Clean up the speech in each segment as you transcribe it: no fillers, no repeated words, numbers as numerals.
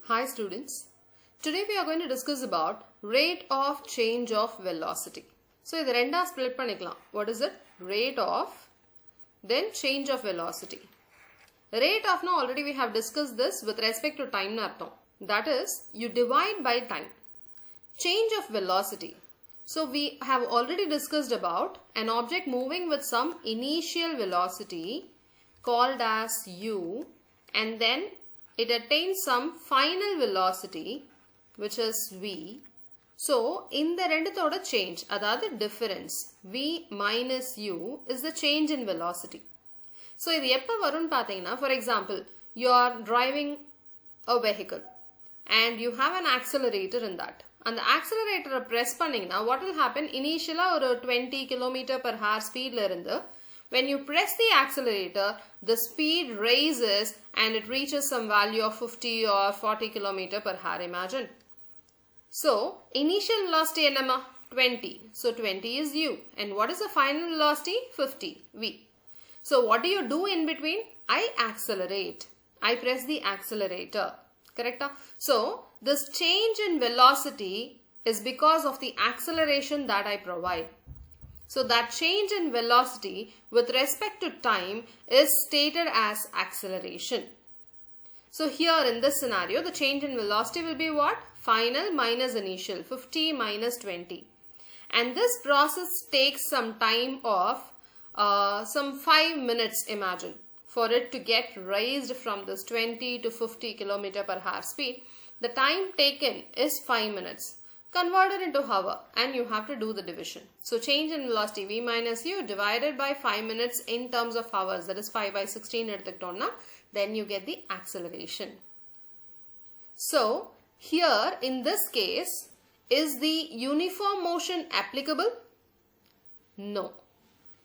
Hi students, today we are going to discuss about rate of change of velocity. So, this is split panikkalam. What is it? Rate of, then change of velocity. Rate of now already we have discussed this with respect to time nartham. That is, you divide by time. Change of velocity. So, we have already discussed about an object moving with some initial velocity called as u, and then it attains some final velocity which is v. So, in the rendathoda change, that is the difference, v minus u is the change in velocity. So, this eppa varun pathina, for example, you are driving a vehicle and you have an accelerator in that. And the accelerator press panningna, what will happen? Initially or 20 km/h speed la irundhu, when you press the accelerator, the speed raises and it reaches some value of 50 or 40 km/h. Imagine. So, initial velocity enna 20. So, 20 is u. And what is the final velocity? 50, v. So, what do you do in between? I accelerate. I press the accelerator. Correct? So, this change in velocity is because of the acceleration that I provide. So, that change in velocity with respect to time is stated as acceleration. So, here in this scenario, the change in velocity will be what? Final minus initial, 50 minus 20. And this process takes some time of some 5 minutes, imagine, for it to get raised from this 20 to 50 km/h speed. The time taken is 5 minutes. Convert it into hour and you have to do the division. So, change in velocity v minus u divided by 5 minutes in terms of hours, that is 5 by 16 eduthukitona, then you get the acceleration. So, here in this case, is the uniform motion applicable? No.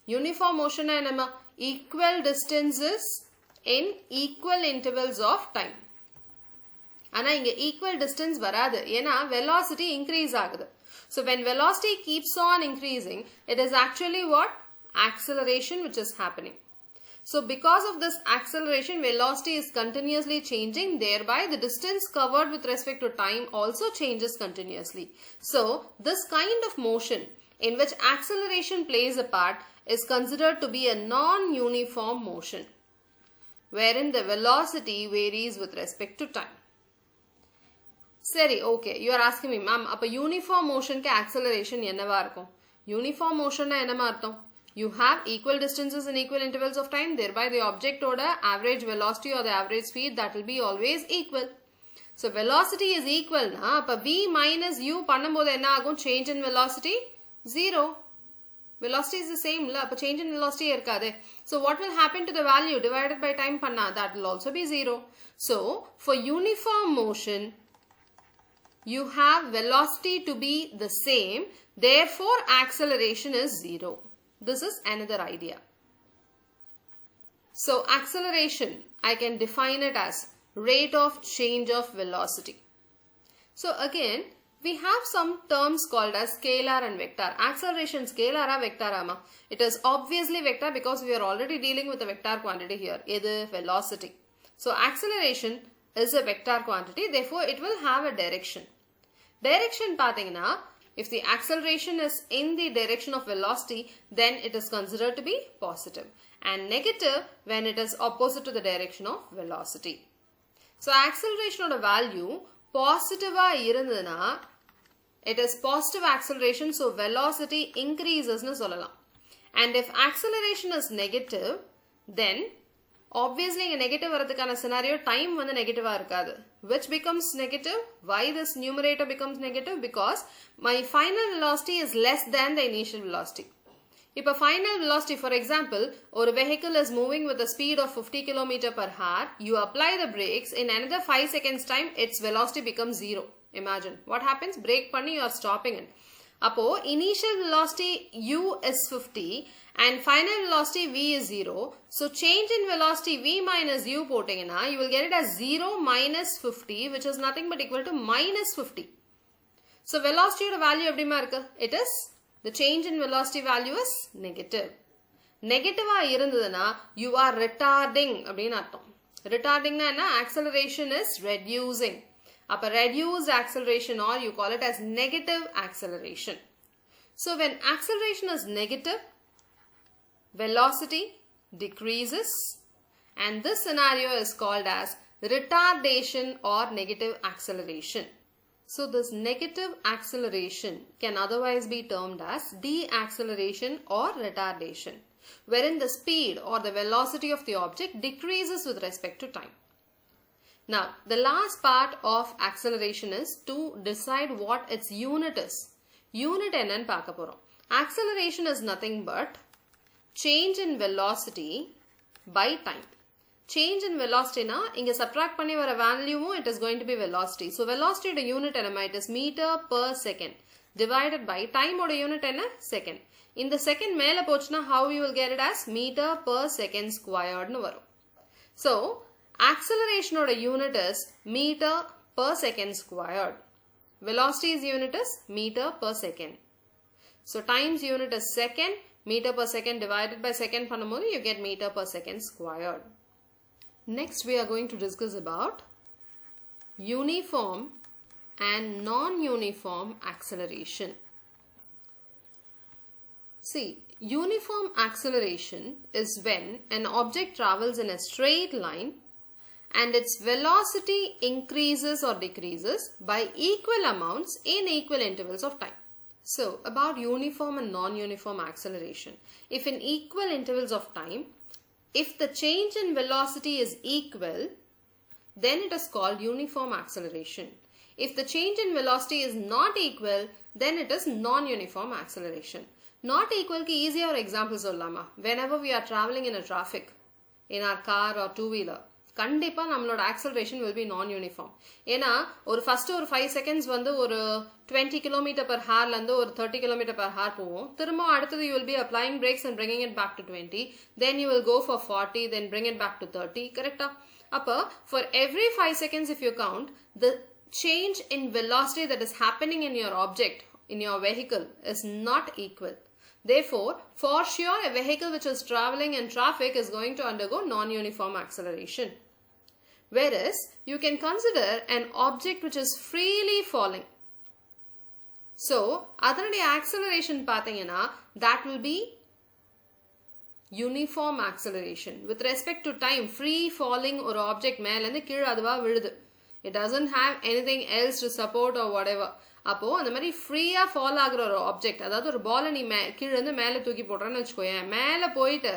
Uniform motion is equal distances in equal intervals of time. Ana inga equal distance varadu ena velocity increase agudhu. So when velocity keeps on increasing, it is actually what? Acceleration which is happening. So because of this acceleration, velocity is continuously changing, thereby the distance covered with respect to time also changes continuously. So this kind of motion in which acceleration plays a part is considered to be a non-uniform motion, wherein the velocity varies with respect to time. Seri, okay, you are asking me, ma'am, appa uniform motion ke acceleration ennava irukum? Uniform motion na enna artham? You have equal distances in equal intervals of time, thereby the object oda average velocity or the average speed, that will be always equal. So, velocity is equal na, appa v minus u pannumbodhu enna agum? Change in velocity? 0. Velocity is the same, la, appa change in velocity irukade. So, what will happen to the value divided by time panna? That will also be 0. So, for uniform motion, you have velocity to be the same, therefore acceleration is 0. This is another idea. So acceleration, I can define it as rate of change of velocity. So again, we have some terms called as scalar and vector. Acceleration scalar or vector ama? It is obviously vector because we are already dealing with a vector quantity here. Either velocity. So acceleration is a vector quantity, therefore it will have a direction. Direction pathina, if the acceleration is in the direction of velocity, then it is considered to be positive, and negative when it is opposite to the direction of velocity. So acceleration of the value positive irundhuna, it is positive acceleration, so velocity increases nu sollalam. And if acceleration is negative, then obviously in a negative varadhukana scenario, time vandu negative irukadu. Which becomes negative? Why this numerator becomes negative? Because my final velocity is less than the initial velocity. If a final velocity, for example, or a vehicle is moving with a speed of 50 km/h, you apply the brakes, in another 5 seconds time, its velocity becomes 0. Imagine. What happens? Brake panni, you are stopping it. Appo, initial velocity u is 50 and final velocity v is 0. So, change in velocity v minus u pottingana, you will get it as 0 minus 50, which is nothing but equal to minus 50. So, velocity value eppadi marka? It is, the change in velocity value is negative. Negative irundhaduna, you are retarding appdinu artham. Retarding na acceleration is reducing. அப்ப reduced acceleration, or you call it as negative acceleration. So when acceleration is negative, velocity decreases, and this scenario is called as retardation or negative acceleration. So this negative acceleration can otherwise be termed as deceleration or retardation, wherein the speed or the velocity of the object decreases with respect to time. Now, the last part of acceleration is to decide what its unit is. Unit என்னன்னு பார்க்க போறோம். Acceleration is nothing but change in velocity by time. Change in velocity na inga subtract பண்ணி வர வேல்யூவும் it is going to be velocity. So velocity oda unit enna, it is meter per second divided by time oda unit enna, second. In the second மேல போச்சுனா how you will get it as meter per second squared nu varum. So acceleration oda unit is meter per second squared. Velocity's unit is meter per second. So time's unit is second, meter per second divided by second பண்ணும்போது you get meter per second squared. Next we are going to discuss about uniform and non-uniform acceleration. See, uniform acceleration is when an object travels in a straight line and its velocity increases or decreases by equal amounts in equal intervals of time. So, about uniform and non-uniform acceleration. If in equal intervals of time, if the change in velocity is equal, then it is called uniform acceleration. If the change in velocity is not equal, then it is non-uniform acceleration. Not equal ki easy or example sollama. Whenever we are traveling in a traffic, in our car or two-wheeler, கண்டிப்பா நம்மளோட acceleration will be non-uniform. ஏன்னா ஒரு first ஒரு 5 seconds வந்து ஒரு 20 km per hour லந்து ஒரு 30 km per hour போவோம். திரும்ப அடுத்தது you will be applying brakes and bringing it back to 20. Then you will go for 40, then bring it back to 30. Correct? அப்ப for every 5 seconds if you count, the change in velocity that is happening in your object, in your vehicle is not equal. Therefore, for sure, a vehicle which is traveling in traffic is going to undergo non-uniform acceleration. Whereas, you can consider an object which is freely falling. So, adhanuடைய acceleration பாத்தீங்கன்னா, that will be uniform acceleration. With respect to time, free falling or object மேலேந்து கீழ அதுவா விழுது. It doesn't have anything else to support or whatever. அப்போ அந்த மாதிரி ஃப்ரீயா fall ஆகுற ஒரு ஆப்ஜெக்ட், அதாவது ஒரு பாலை நீ கீழே இருந்து மேலே தூக்கி போடுறேன்னு வச்சுக்கோயேன், மேலே போயிட்டு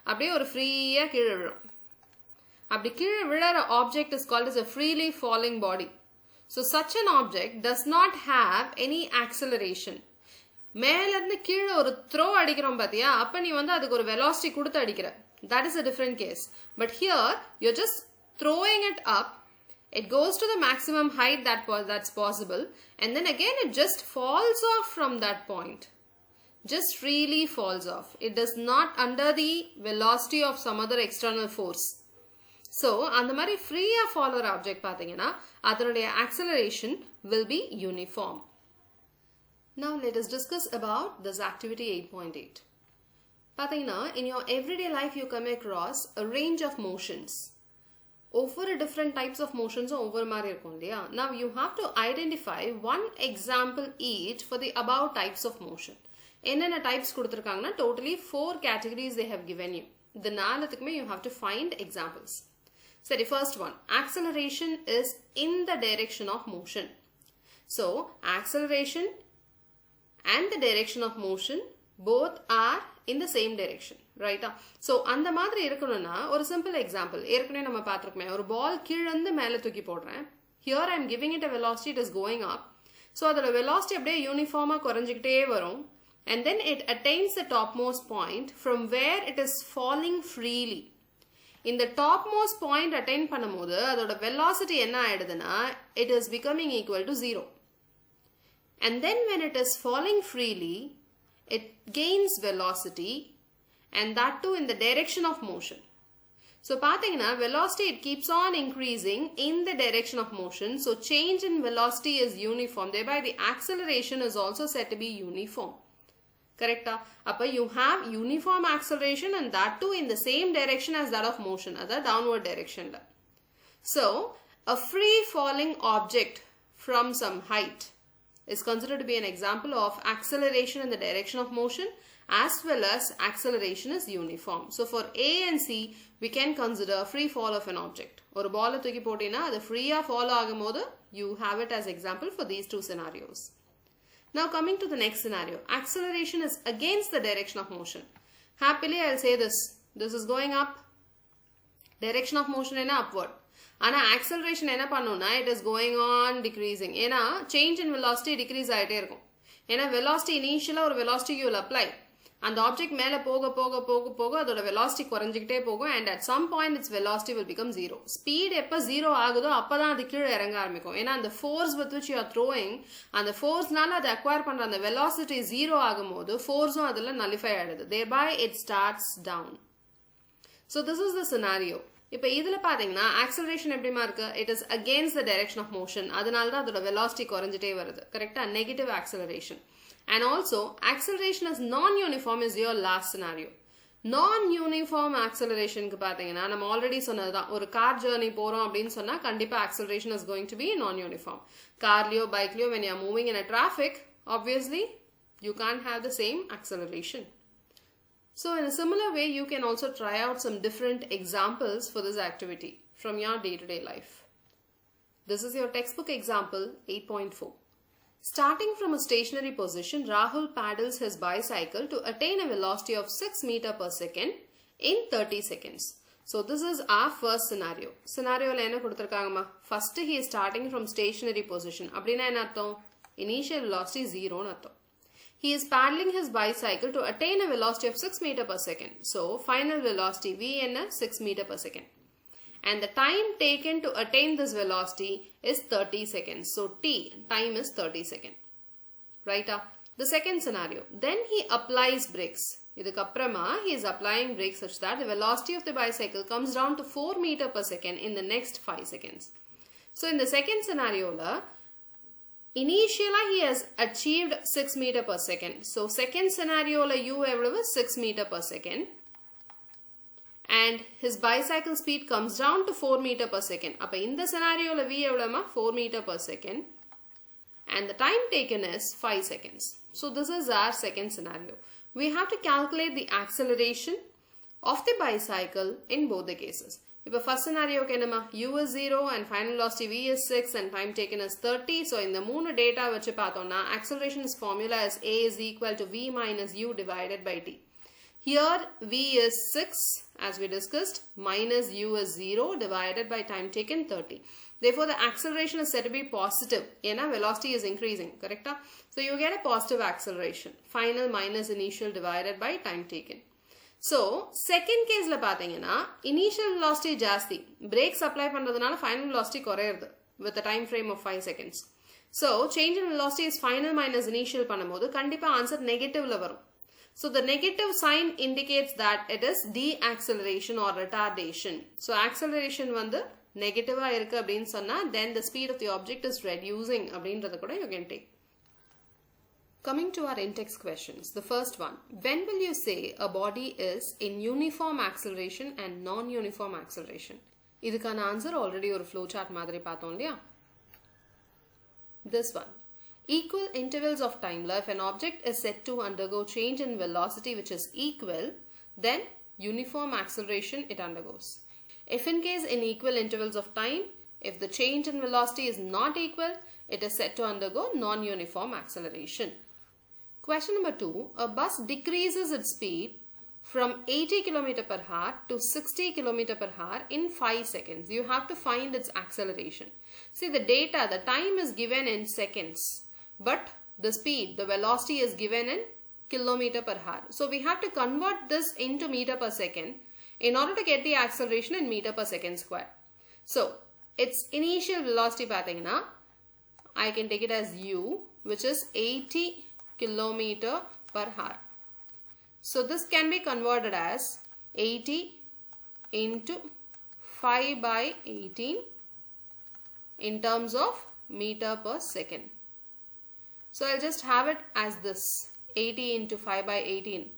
அப்படியே ஒரு ஃப்ரீயா கீழே விழும். அப்படி கீழே விழுற object is called as a freely falling body. So such an object does not have any acceleration. மேல இருந்து கீழே ஒரு த்ரோ அடிக்கிறோம் பாத்தியா, அப்ப நீ வந்து அதுக்கு ஒரு velocity கொடுத்து அடிக்கிற. That is a different case. But here you're just throwing it up. It goes to the maximum height that's possible, and then again it just falls off from that point. Just freely falls off. It does not under the velocity of some other external force. So, அந்த மாதிரி ஃப்ரீயா ஃபாலோற object பாத்தீங்கன்னா அதனுடைய acceleration will be uniform. Now let us discuss about this activity 8.8. பாத்தீங்கன்னா in your everyday life you come across a range of motions. ஒவ்வொரு different types of motions ஒவ்வொரு மாதிரி இருக்கும் இல்லையா. Now you have to identify one example each for the above types of motion. என்னென்ன types கொடுத்திருக்காங்கன்னா totally 4 categories they have given you. இந்த நாலுத்துக்குமே you have to find examples. So the first one, acceleration is in the direction of motion. So acceleration and the direction of motion both are in the same direction. Right? So அந்த மாதிரி இருக்கணும்னா ஒரு simple example ஏற்கனவே நம்ம பார்த்திருக்கோமே, ஒரு பால் கீழ இருந்து மேலே தூக்கி போடுறேன். Here I am giving it a velocity, it is going up. So அதோட velocity அப்படியே யூனிஃபார்மா குறைஞ்சிக்கிட்டே வரும். And then it attains the topmost point from where it is falling freely. இந்த topmost point attain பண்ணும்போது அதோட velocity என்ன ஆயிடுதுன்னா it is becoming equal to 0. And then when it is falling freely, it gains velocity, and that too in the direction of motion. So பாத்தீங்கன்னா velocity it keeps on increasing in the direction of motion. So change in velocity is uniform. Thereby the acceleration is also said to be uniform. Correct? Appa you have uniform acceleration and that too in the same direction as that of motion, that downward direction. So A free falling object from some height is considered to be an example of acceleration in the direction of motion as well as acceleration is uniform. So for A and C, we can consider free fall of an object. Or a ball thukki potina, adu free fall agumbodhu, you have it as example for these two scenarios. Now coming to the next scenario, acceleration is against the direction of motion. Happily, I'll say this. This is going up. Direction of motion is upward. And acceleration it is going on decreasing. Change in velocity decrease. Velocity initial or velocity you will apply. And the object mele poga the velocity koranjikite poga, and at some point its velocity will become zero. Speed eppa zero agudo appada adu keela iranga arambikum. And the force with which you are throwing and the force nala adu acquire pandra and the velocity zero agumbodhu force adula nullify aayudhu. Thereby it starts down. So this is the scenario. இப்போ இதில் பார்த்தீங்கன்னா acceleration எப்படிமா இருக்கு? It is against the direction of motion. அதனால தான் அதோட velocity குறைஞ்சிட்டே வருது. கரெக்டா? Negative acceleration. And also acceleration is non-uniform is your last scenario. Non-uniform acceleration க்கு பார்த்தீங்கன்னா நம்ம ஆல்ரெடி சொன்னதுதான். ஒரு கார் ஜர்னி போறோம் அப்படின்னு சொன்னா கண்டிப்பா acceleration is going to be non-uniform. கார்லயோ பைக்லயோ when you are moving in a traffic, obviously you can't have the same acceleration. So in a similar way, you can also try out some different examples for this activity from your day-to-day life. This is your textbook example 8.4. Starting from a stationary position, Rahul paddles his bicycle to attain a velocity of 6 meters per second in 30 seconds. So this is our first scenario. Scenario la enna kuduthirukanga? First he is starting from stationary position. Appadina enna artham? Initial velocity 0 nu artham. He is paddling his bicycle to attain a velocity of 6 meters per second. So, final velocity V in 6 meters per second. And the time taken to attain this velocity is 30 seconds. So, time is 30 seconds. Right? The second scenario. Then he applies brakes. Idukapprama, he is applying brakes such that the velocity of the bicycle comes down to 4 meters per second in the next 5 seconds. So, in the second scenario, initially he has achieved 6 meters per second. So second scenario la u evlavu 6 meters per second. And his bicycle speed comes down to 4 meters per second. Appa indha scenario la v evlama 4 meters per second. And the time taken is 5 seconds. So this is our second scenario. We have to calculate the acceleration of the bicycle in both the cases. Now, first scenario, u is 0 and final velocity v is 6 and time taken is 30. So, in the moon data, acceleration's formula is a is equal to v minus u divided by t. Here, v is 6 as we discussed, minus u is 0 divided by time taken 30. Therefore, the acceleration is said to be positive. Velocity is increasing, correct? So, you get a positive acceleration. Final minus initial divided by time taken. So, second case la pathina, initial velocity jasti, brakes apply pandradhanaala final velocity korayirudhu with a time frame of 5 seconds. So, change in velocity is final minus initial pannumbodhu kandipa answer negative la varum. So, the negative sign indicates that it is deceleration or retardation. So, acceleration vandu negative ah irukku appdin sonna, then the speed of the object is reducing appdinradha kuda you can take. Coming to our InText questions, the first one, when will you say a body is in uniform acceleration and non-uniform acceleration? Idukana answer already or flowchart madri paathom illaya. This one, equal intervals of time la if an object is set to undergo change in velocity which is equal, then uniform acceleration it undergoes. If in case in equal intervals of time, if the change in velocity is not equal, it is set to undergo non-uniform acceleration. Question number 2, a bus decreases its speed from 80 km per hour to 60 km per hour in 5 seconds. You have to find its acceleration. See the data, the time is given in seconds, but the speed, the velocity is given in kilometer per hour. So we have to convert this into meter per second in order to get the acceleration in meter per second square. So its initial velocity pathina, I can take it as u, which is 80 kilometer per hour. So this can be converted as 80 into 5 by 18 in terms of meter per second. So I'll just have it as this 80 into 5 by 18.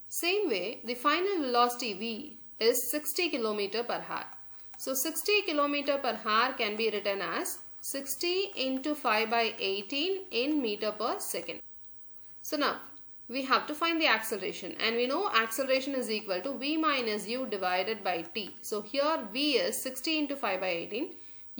Same way, the final velocity v is 60 km per hour. So 60 km per hour can be written as 60 into 5 by 18 in meter per second. So now we have to find the acceleration, and we know acceleration is equal to v minus u divided by t. So here v is 60 into 5 by 18,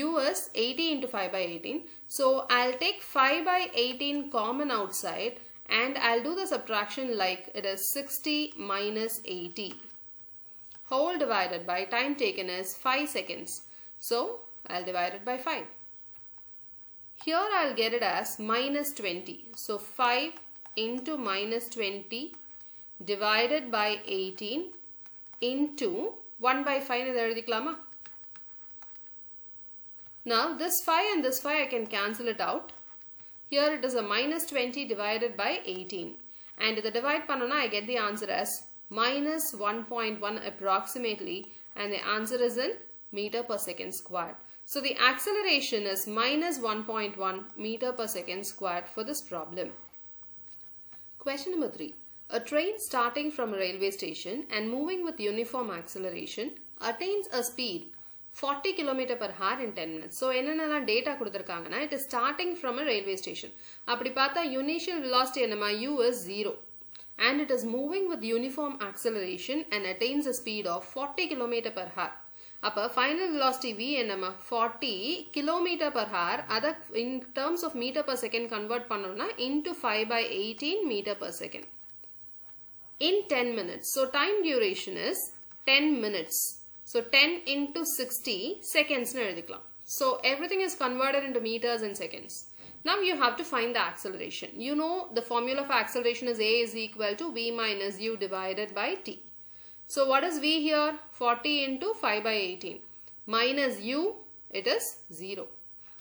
u is 80 into 5 by 18. So I'll take 5 by 18 common outside and I'll do the subtraction like it is 60 minus 80. Whole divided by time taken is 5 seconds. So I'll divide it by 5. Here I'll get it as minus 20. So 5 into minus 20 divided by 18 into 1 by 5. Now this 5 and this 5 I can cancel it out. Here it is a minus 20 divided by 18. And the divide panona I get the answer as minus 1.1 approximately, and the answer is in meter per second squared. So the acceleration is minus 1.1 meter per second squared for this problem. Question number 3. A train starting from a railway station and moving with uniform acceleration attains a speed 40 km per hour in 10 minutes. So என்னென்னலாம் data கொடுத்திருக்காங்கன்னா, it is starting from a railway station. அப்படி பார்த்தா initial velocity என்னமா u is 0 and it is moving with uniform acceleration and attains a speed of 40 km per hour. அப்ப final velocity v என்னமா 40 km per hour. அதை in terms of meter per second convert பண்ணோம்னா into 5 by 18 meter per second in 10 minutes. So time duration is 10 minutes. So 10 into 60 seconds na எழுதிக்கலாம். So everything is converted into meters and seconds. Now you have to find the acceleration. You know the formula for acceleration is a is equal to v minus u divided by t. So what is v here? 40 into 5 by 18 minus u, it is 0.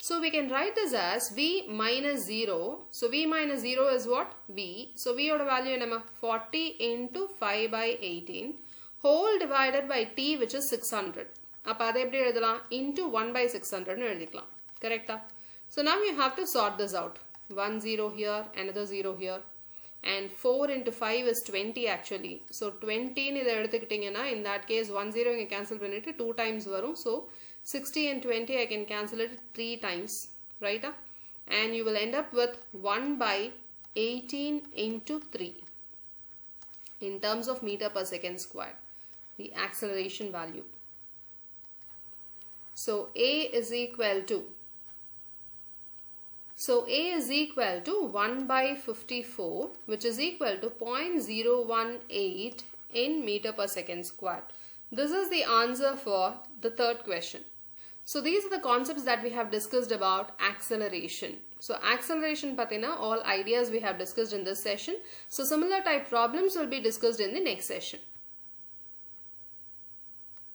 So we can write this as v minus 0. So v minus 0 is what? V. So v oda value enama 40 into 5 by 18 whole divided by t, which is 600. அப்ப அதை எப்படி எழுதலாம்? Into 1 by 600 னு எழுதிக்கலாம். Correcta? So now you have to sort this out. 1 0 here, another 0 here. And 4 into 5 is 20 actually. So 20 னு இதை எடுத்துக்கிட்டீங்கன்னா, in that case 1 0 இங்க cancel பண்ணிட்டு 2 times வரும். So 60 and 20 I can cancel it 3 times. Right? And you will end up with 1 by 18 into 3 in terms of meter per second squared. The acceleration value. So A is equal to 1 by 54, which is equal to 0.018 in meter per second squared. This is the answer for the third question. So these are the concepts that we have discussed about acceleration. So acceleration pathina all ideas we have discussed in this session. So similar type problems will be discussed in the next session.